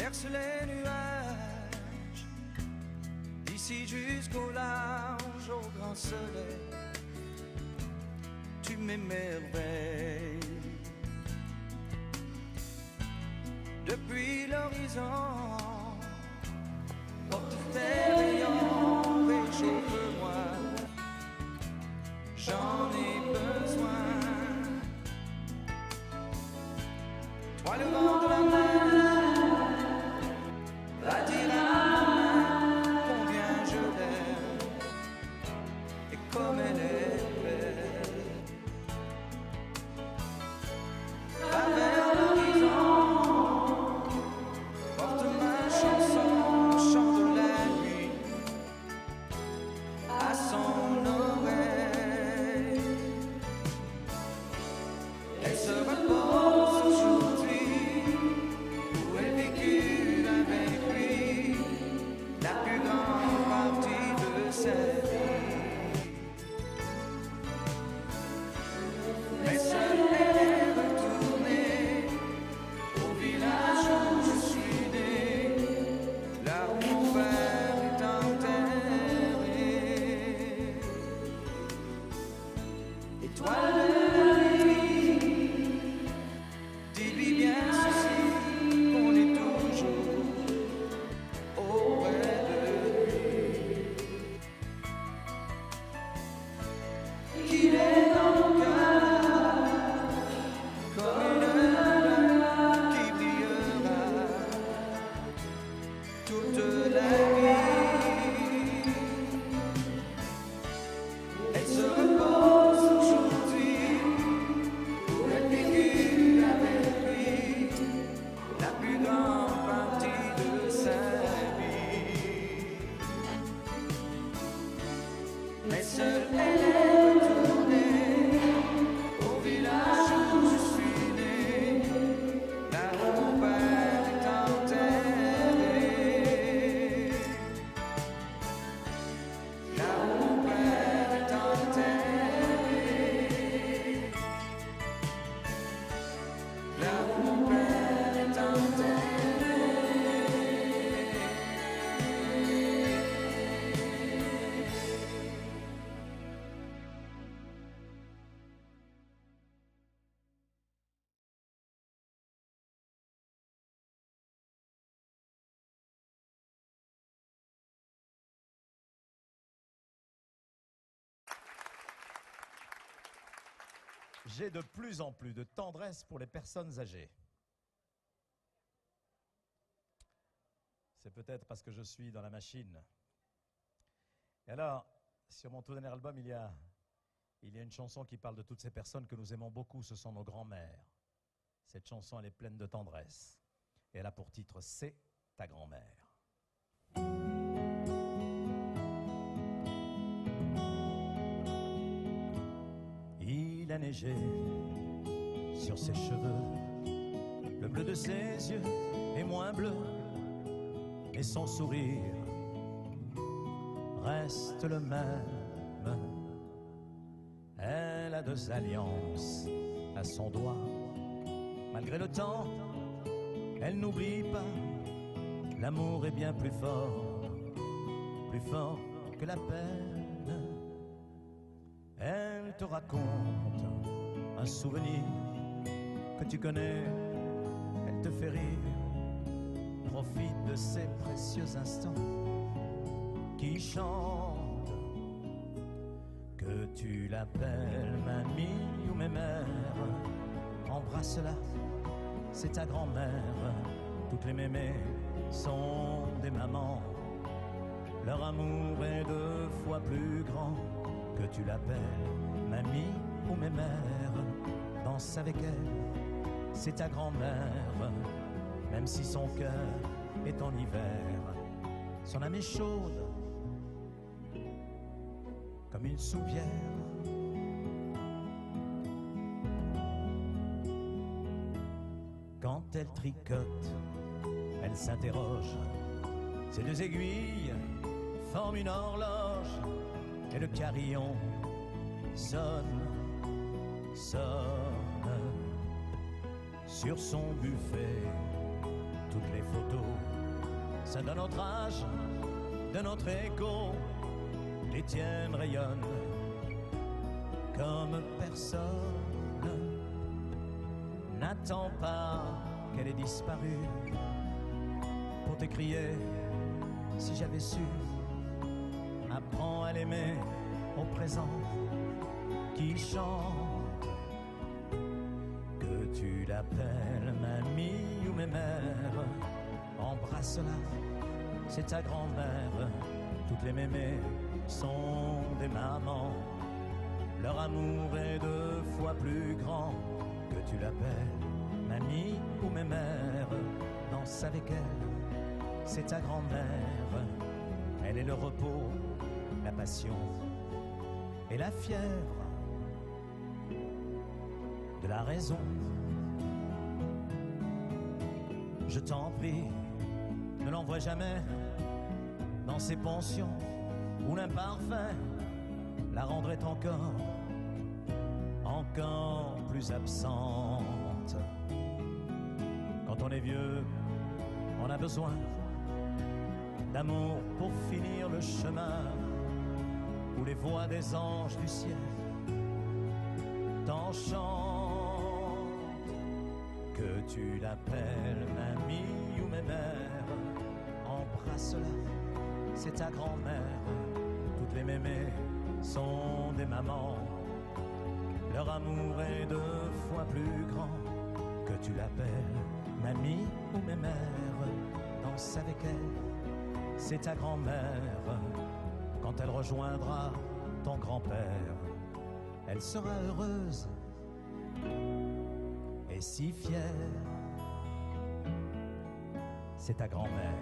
berce les nuages, d'ici jusqu'au large, au grand soleil, tu m'émerveilles. Depuis l'horizon, porte tes rayons, réchauffe-moi, j'en ai besoin. Toi le vent de la mer, va dire à ma main combien je l'aime et comme elle est belle. Va vers l'horizon, porte ma chanson, chant de la nuit à son oreille. Elle se repose aujourd'hui où elle vécut avec lui la plus grande partie de sa vie. Mais seule elle est retournée au village où je suis né, là où mon père est enterré. Étoile de la nuit, dis-lui bien ceci, qu'on est toujours auprès de lui, qu'il est dans mon cœur comme une lueur qui brillera toute la vie. Elle se repose aujourd'hui où elle vécut avec lui la plus grande partie de sa vie. Mais seule elle est retournée au village où je suis né, là où mon père est enterré, là où mon père est enterré, là où mon père est enterré. J'ai de plus en plus de tendresse pour les personnes âgées. C'est peut-être parce que je suis dans la machine. Et alors, sur mon tout dernier album, il y a une chanson qui parle de toutes ces personnes que nous aimons beaucoup, ce sont nos grands-mères. Cette chanson, elle est pleine de tendresse. Et elle a pour titre « C'est ta grand-mère ». Il a neigé sur ses cheveux, le bleu de ses yeux est moins bleu, et son sourire reste le même. Elle a 2 alliances à son doigt, malgré le temps, elle n'oublie pas, l'amour est bien plus fort que la peine. Elle te raconte un souvenir que tu connais, elle te fait rire, profite de ces précieux instants qui chantent. Que tu l'appelles mamie ou mémère, embrasse-la, c'est ta grand-mère. Toutes les mémés sont des mamans, leur amour est 2 fois plus grand. Que tu l'appelles mamie ou mémère, danse avec elle, c'est ta grand-mère. Même si son cœur est en hiver, son âme est chaude comme une soupière. Quand elle tricote, elle s'interroge, ses 2 aiguilles forment une horloge, et le carillon sonne, sonne sur son buffet. toutes les photos, c'est de notre âge, de notre écho. Les tiennes rayonnent comme personne. N'attends pas qu'elle ait disparu pour t'écrier si j'avais su. Apprends à l'aimer au présent qui chante. Que tu l'appelles mamie ou mémère, embrasse-la, c'est ta grand-mère. Toutes les mémés sont des mamans, leur amour est 2 fois plus grand. Que tu l'appelles mamie ou mémère, danse avec elle, c'est ta grand-mère. Elle est le repos, la passion et la fièvre de la raison. Je t'en prie, ne l'envoie jamais dans ces pensions où l'imparfait la rendrait encore plus absente. Quand on est vieux, on a besoin d'amour pour finir le chemin où les voix des anges du ciel t'en chantent. Que tu l'appelles mamie ou mémère, embrasse-la, c'est ta grand-mère. Toutes les mémés sont des mamans, leur amour est 2 fois plus grand. Que tu l'appelles mamie ou mémère, danse avec elle, c'est ta grand-mère. Quand elle rejoindra ton grand-père, elle sera heureuse et si fière. C'est ta grand-mère.